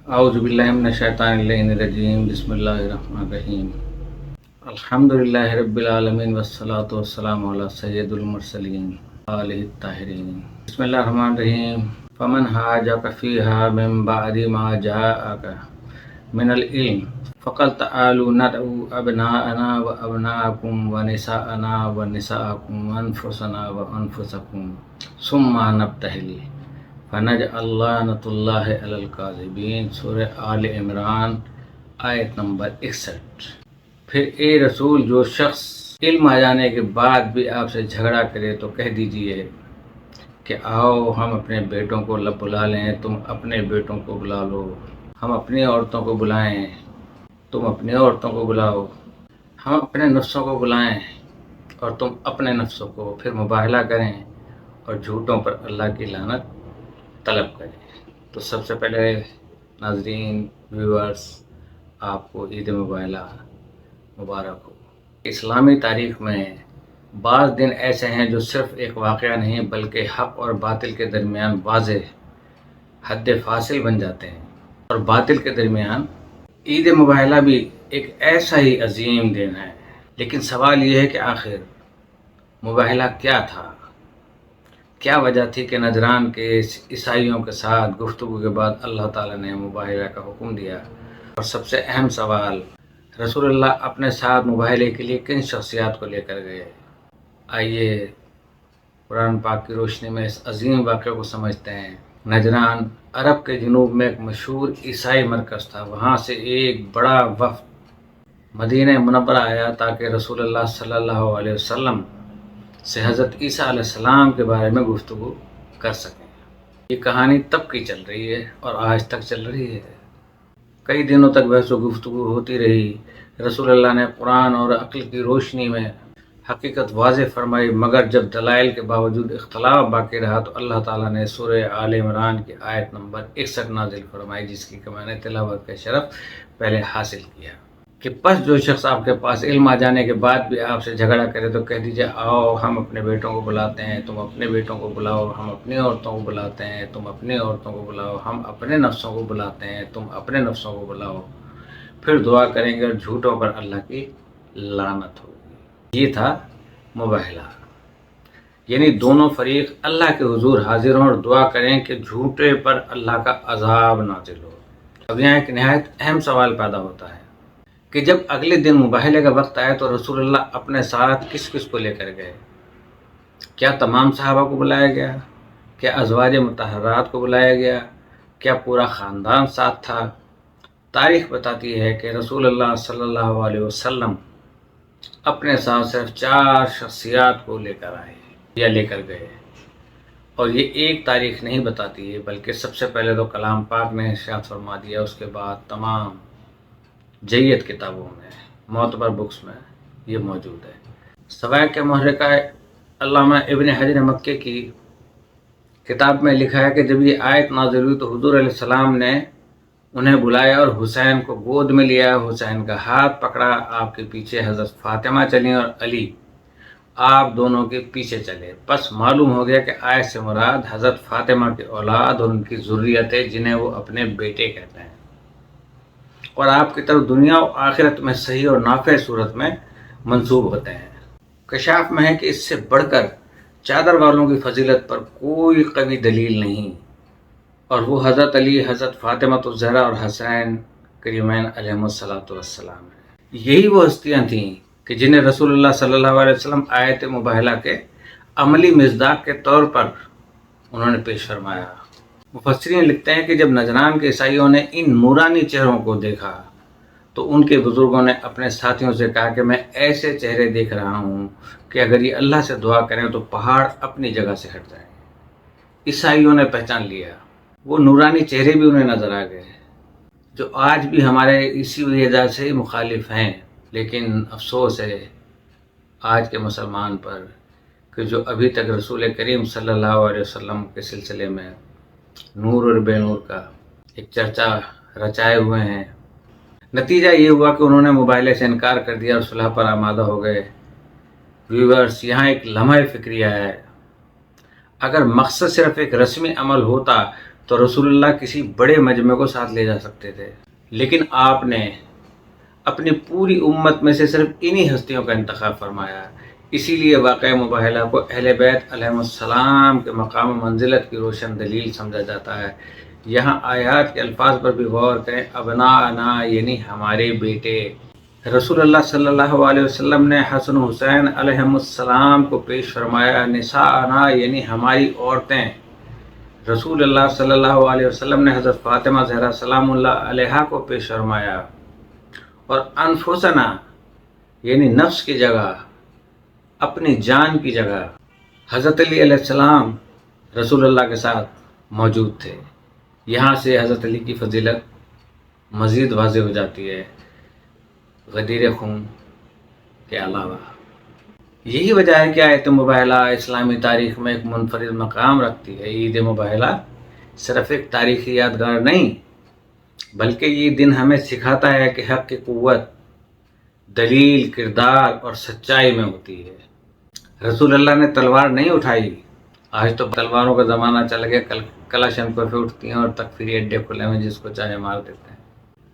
اعوذ باللہ من الشیطان الرجیم بسم اللہ الرحمن الرحیم الحمدللہ رب العالمین والصلاة والسلام علی سید المرسلین آلہ الطاہرین بسم اللہ الرحمن الرحیم فمن حاجک فیہا من بعد ما جاءک من العلم فقل تعالوا ندعو ابناءنا وابناءکم ونساءنا ونساءکم وانفسنا وانفسکم ثم نبتہل فنجعل لعنۃ اللہ علی الکاذبین۔ سورہ آل عمران آیت نمبر 61۔ پھر اے رسول، جو شخص علم آ جانے کے بعد بھی آپ سے جھگڑا کرے تو کہہ دیجئے کہ آؤ ہم اپنے بیٹوں کو بلا لیں، تم اپنے بیٹوں کو بلا لو، ہم اپنی عورتوں کو بلائیں، تم اپنی عورتوں کو بلاؤ، ہم اپنے نفسوں کو بلائیں اور تم اپنے نفسوں کو، پھر مباہلہ کریں اور جھوٹوں پر اللہ کی لعنت طلب کریں۔ تو سب سے پہلے ناظرین، ویورز، آپ کو عید مبارکہ مبارک ہو۔ اسلامی تاریخ میں بعض دن ایسے ہیں جو صرف ایک واقعہ نہیں بلکہ حق اور باطل کے درمیان واضح حد فاصل بن جاتے ہیں، اور باطل کے درمیان عید مبارکہ بھی ایک ایسا ہی عظیم دن ہے۔ لیکن سوال یہ ہے کہ آخر مبارکہ کیا تھا؟ کیا وجہ تھی کہ نجران کے عیسائیوں کے ساتھ گفتگو کے بعد اللہ تعالیٰ نے مباہلہ کا حکم دیا؟ اور سب سے اہم سوال، رسول اللہ اپنے ساتھ مباہلے کے لیے کن شخصیات کو لے کر گئے؟ آئیے قرآن پاک کی روشنی میں اس عظیم واقعے کو سمجھتے ہیں۔ نجران عرب کے جنوب میں ایک مشہور عیسائی مرکز تھا۔ وہاں سے ایک بڑا وفد مدینہ منورہ آیا تاکہ رسول اللہ صلی اللہ علیہ وسلم سے حضرت عیسیٰ علیہ السلام کے بارے میں گفتگو کر سکیں۔ یہ کہانی تب کی چل رہی ہے اور آج تک چل رہی ہے۔ کئی دنوں تک بحث و گفتگو ہوتی رہی۔ رسول اللہ نے قرآن اور عقل کی روشنی میں حقیقت واضح فرمائی، مگر جب دلائل کے باوجود اختلاف باقی رہا تو اللہ تعالیٰ نے سورہ آل عمران کی آیت نمبر 61 نازل فرمائی، جس کی کہ میں نے تلاوت کا شرف پہلے حاصل کیا کہ پس جو شخص آپ کے پاس علم آ جانے کے بعد بھی آپ سے جھگڑا کرے تو کہہ دیجئے آؤ ہم اپنے بیٹوں کو بلاتے ہیں، تم اپنے بیٹوں کو بلاؤ، ہم اپنی عورتوں کو بلاتے ہیں، تم اپنی عورتوں کو بلاؤ، ہم اپنے نفسوں کو بلاتے ہیں، تم اپنے نفسوں کو بلاؤ، پھر دعا کریں گے اور جھوٹوں پر اللہ کی لعنت ہوگی۔ یہ تھا مباہلہ، یعنی دونوں فریق اللہ کے حضور حاضر ہوں اور دعا کریں کہ جھوٹے پر اللہ کا عذاب نازل ہو۔ اب یہاں ایک نہایت اہم سوال پیدا ہوتا ہے کہ جب اگلے دن مباہلے کا وقت آیا تو رسول اللہ اپنے ساتھ کس کس کو لے کر گئے؟ کیا تمام صحابہ کو بلایا گیا؟ کیا ازواج مطہرات کو بلایا گیا؟ کیا پورا خاندان ساتھ تھا؟ تاریخ بتاتی ہے کہ رسول اللہ صلی اللہ علیہ وسلم اپنے ساتھ صرف 4 شخصیات کو لے کر آئے یا لے کر گئے، اور یہ ایک تاریخ نہیں بتاتی ہے بلکہ سب سے پہلے تو کلام پاک نے ارشاد فرما دیا، اس کے بعد تمام جید کتابوں میں، معتبر بکس میں یہ موجود ہے۔ سوائے کے محرکہ علامہ ابن حجر مکی کی کتاب میں لکھا ہے کہ جب یہ آیت نازل ہوئی تو حضور علیہ السلام نے انہیں بلایا اور حسین کو گود میں لیا، حسین کا ہاتھ پکڑا، آپ کے پیچھے حضرت فاطمہ چلیں اور علی آپ دونوں کے پیچھے چلے۔ بس معلوم ہو گیا کہ آیت سے مراد حضرت فاطمہ کی اولاد اور ان کی ذریت ہے، جنہیں وہ اپنے بیٹے کہتے ہیں، اور آپ کی طرف دنیا و آخرت میں صحیح اور نافع صورت میں منسوب ہوتے ہیں۔ کشاف میں ہے کہ اس سے بڑھ کر چادر والوں کی فضیلت پر کوئی قوی دلیل نہیں، اور وہ حضرت علی، حضرت فاطمہ الزہرا اور حسین کریمین علیہم السلام ہیں۔ یہی وہ ہستیاں تھیں کہ جنہیں رسول اللہ صلی اللہ علیہ وسلم آیت مباہلہ کے عملی مصداق کے طور پر انہوں نے پیش فرمایا۔ مفسرین لکھتے ہیں کہ جب نجران کے عیسائیوں نے ان نورانی چہروں کو دیکھا تو ان کے بزرگوں نے اپنے ساتھیوں سے کہا کہ میں ایسے چہرے دیکھ رہا ہوں کہ اگر یہ اللہ سے دعا کریں تو پہاڑ اپنی جگہ سے ہٹ جائیں۔ عیسائیوں نے پہچان لیا، وہ نورانی چہرے بھی انہیں نظر آ گئے جو آج بھی ہمارے اسی وجہ سے مخالف ہیں۔ لیکن افسوس ہے آج کے مسلمان پر کہ جو ابھی تک رسول کریم صلی اللہ علیہ وسلم کے سلسلے میں نور اور بے نور کا ایک چرچا رچائے ہوئے ہیں۔ نتیجہ یہ ہوا کہ انہوں نے مباہلے سے انکار کر دیا اور صلح پر آمادہ ہو گئے۔ ویورز، یہاں ایک لمحہ فکریہ ہے۔ اگر مقصد صرف ایک رسمی عمل ہوتا تو رسول اللہ کسی بڑے مجمع کو ساتھ لے جا سکتے تھے، لیکن آپ نے اپنی پوری امت میں سے صرف انہی ہستیوں کا انتخاب فرمایا۔ اسی لیے واقعہ مباہلہ کو اہل بیت علیہ السلام کے مقام و منزلت کی روشن دلیل سمجھا جاتا ہے۔ یہاں آیات کے الفاظ پر بھی غور کریں، ابناءنا یعنی ہمارے بیٹے۔ رسول اللہ صلی اللہ علیہ وسلم نے حسن و حسین علیہ السلام کو پیش فرمایا، نساءنا یعنی ہماری عورتیں۔ رسول اللہ صلی اللہ علیہ وسلم نے حضرت فاطمہ زہرا سلام اللہ علیہا کو پیش فرمایا، اور انفسنا یعنی نفس کی جگہ، اپنی جان کی جگہ حضرت علی علیہ السلام رسول اللہ کے ساتھ موجود تھے۔ یہاں سے حضرت علی کی فضیلت مزید واضح ہو جاتی ہے غدیر خون کے علاوہ۔ یہی وجہ ہے کہ آیت مباہلہ اسلامی تاریخ میں ایک منفرد مقام رکھتی ہے۔ عید مباہلہ صرف ایک تاریخی یادگار نہیں، بلکہ یہ دن ہمیں سکھاتا ہے کہ حق کی قوت دلیل، کردار اور سچائی میں ہوتی ہے۔ رسول اللہ نے تلوار نہیں اٹھائی۔ آج تو تلواروں کا زمانہ چل گیا، کلاشن کوفی اٹھتی ہیں اور تکفیری اڈے کھلے میں جس کو چاہے مار دیتے ہیں۔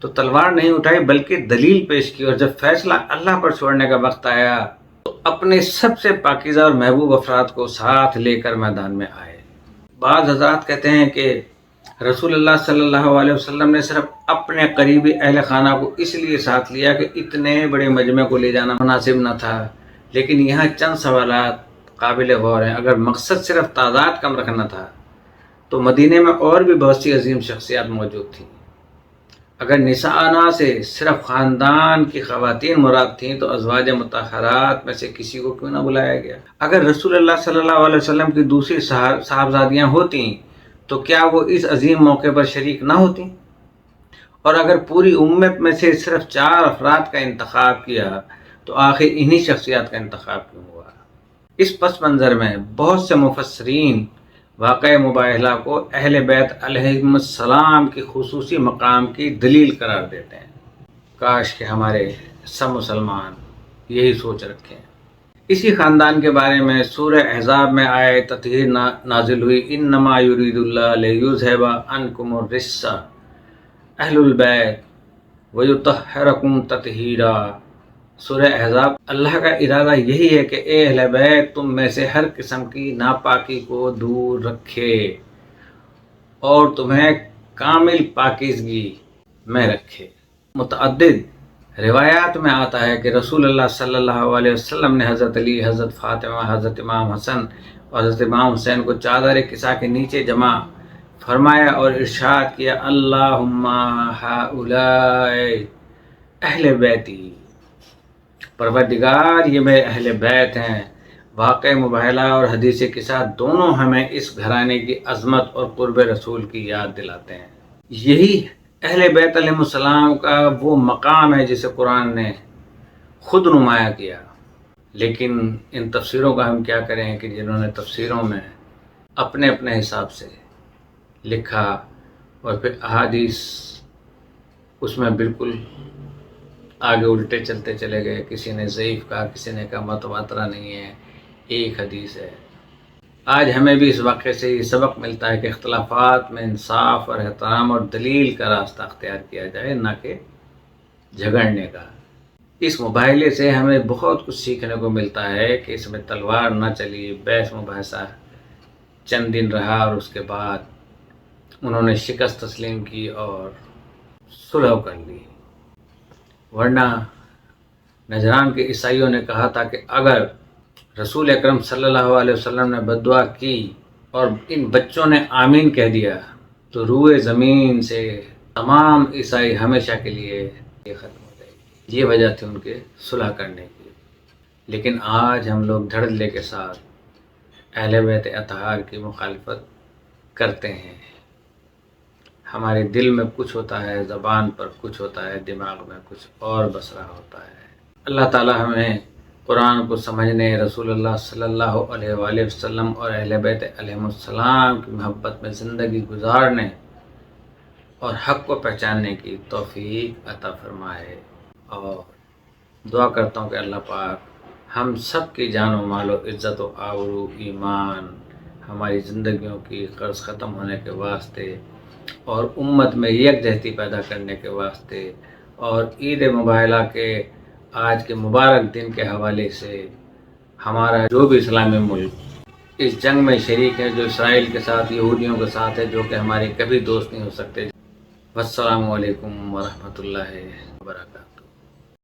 تو تلوار نہیں اٹھائی بلکہ دلیل پیش کی، اور جب فیصلہ اللہ پر چھوڑنے کا وقت آیا تو اپنے سب سے پاکیزہ اور محبوب افراد کو ساتھ لے کر میدان میں آئے۔ بعض حضرات کہتے ہیں کہ رسول اللہ صلی اللہ علیہ وسلم نے صرف اپنے قریبی اہل خانہ کو اس لیے ساتھ لیا کہ اتنے بڑے مجمع کو لے جانا مناسب نہ تھا، لیکن یہاں چند سوالات قابل غور ہیں۔ اگر مقصد صرف تعداد کم رکھنا تھا تو مدینے میں اور بھی بہت سی عظیم شخصیات موجود تھیں۔ اگر نساءنا سے صرف خاندان کی خواتین مراد تھیں تو ازواج مطہرات میں سے کسی کو کیوں نہ بلایا گیا؟ اگر رسول اللہ صلی اللہ علیہ وسلم کی دوسری صاحبزادیاں ہوتیں تو کیا وہ اس عظیم موقع پر شریک نہ ہوتیں؟ اور اگر پوری امت میں سے صرف 4 افراد کا انتخاب کیا تو آخر انہی شخصیات کا انتخاب کیوں ہوا؟ اس پس منظر میں بہت سے مفسرین واقعہ مباہلہ کو اہل بیت علیہ السلام کی خصوصی مقام کی دلیل قرار دیتے ہیں۔ کاش کہ ہمارے سب مسلمان یہی سوچ رکھیں۔ اسی خاندان کے بارے میں سورہ احزاب میں آیت تطہیر نازل ہوئی، انما یرید اللہ لیذھب عنکم الرجس اہل البیت ویطہرکم تطہیرا۔ سورہ احزاب۔ اللہ کا ارادہ یہی ہے کہ اے اہل بیت تم میں سے ہر قسم کی ناپاکی کو دور رکھے اور تمہیں کامل پاکیزگی میں رکھے۔ متعدد روایات میں آتا ہے کہ رسول اللہ صلی اللہ علیہ وسلم نے حضرت علی، حضرت فاطمہ، حضرت امام حسن اور حضرت امام حسین کو چادر کسا کے نیچے جمع فرمایا اور ارشاد کیا، اللہم ہؤلاء اہل بیتی، پروردگار یہ میرے اہل بیت ہیں۔ واقع مباہلہ اور حدیث قصہ دونوں ہمیں اس گھرانے کی عظمت اور قرب رسول کی یاد دلاتے ہیں۔ یہی اہل بیت علیہ السلام کا وہ مقام ہے جسے قرآن نے خود نمایاں کیا۔ لیکن ان تفسیروں کا ہم کیا کریں کہ جنہوں نے تفسیروں میں اپنے اپنے حساب سے لکھا اور پھر احادیث اس میں بالکل آگے الٹے چلتے چلے گئے۔ کسی نے ضعیف کہا، کسی نے کہا متواترہ نہیں ہے، ایک حدیث ہے۔ آج ہمیں بھی اس واقعے سے یہ سبق ملتا ہے کہ اختلافات میں انصاف اور احترام اور دلیل کا راستہ اختیار کیا جائے، نہ کہ جھگڑنے کا۔ اس مباہلے سے ہمیں بہت کچھ سیکھنے کو ملتا ہے کہ اس میں تلوار نہ چلی، بحث مباحثہ چند دن رہا اور اس کے بعد انہوں نے شکست تسلیم کی اور صلح کر لی۔ ورنہ نجران کے عیسائیوں نے کہا تھا کہ اگر رسول اکرم صلی اللہ علیہ وسلم نے بد دعا کی اور ان بچوں نے آمین کہہ دیا تو روئے زمین سے تمام عیسائی ہمیشہ کے لیے ختم ہو جائے گی۔ یہ وجہ تھی ان کے صلح کرنے کی۔ لیکن آج ہم لوگ دھڑلے کے ساتھ اہل بیت اطہار کی مخالفت کرتے ہیں۔ ہمارے دل میں کچھ ہوتا ہے، زبان پر کچھ ہوتا ہے، دماغ میں کچھ اور بس رہا ہوتا ہے۔ اللہ تعالی ہمیں قرآن کو سمجھنے، رسول اللہ صلی اللہ علیہ وآلہ وسلم اور اہل بیت علیہ السلام کی محبت میں زندگی گزارنے اور حق کو پہچاننے کی توفیق عطا فرمائے، اور دعا کرتا ہوں کہ اللہ پاک ہم سب کی جان و مال و عزت و آبرو، ایمان، ہماری زندگیوں کی قرض ختم ہونے کے واسطے اور امت میں یکجہتی پیدا کرنے کے واسطے اور عید مبارکہ کے آج کے مبارک دن کے حوالے سے ہمارا جو بھی اسلامی ملک اس جنگ میں شریک ہے، جو اسرائیل کے ساتھ، یہودیوں کے ساتھ ہے، جو کہ ہمارے کبھی دوست نہیں ہو سکتے۔ والسلام علیکم ورحمۃ اللہ وبرکاتہ۔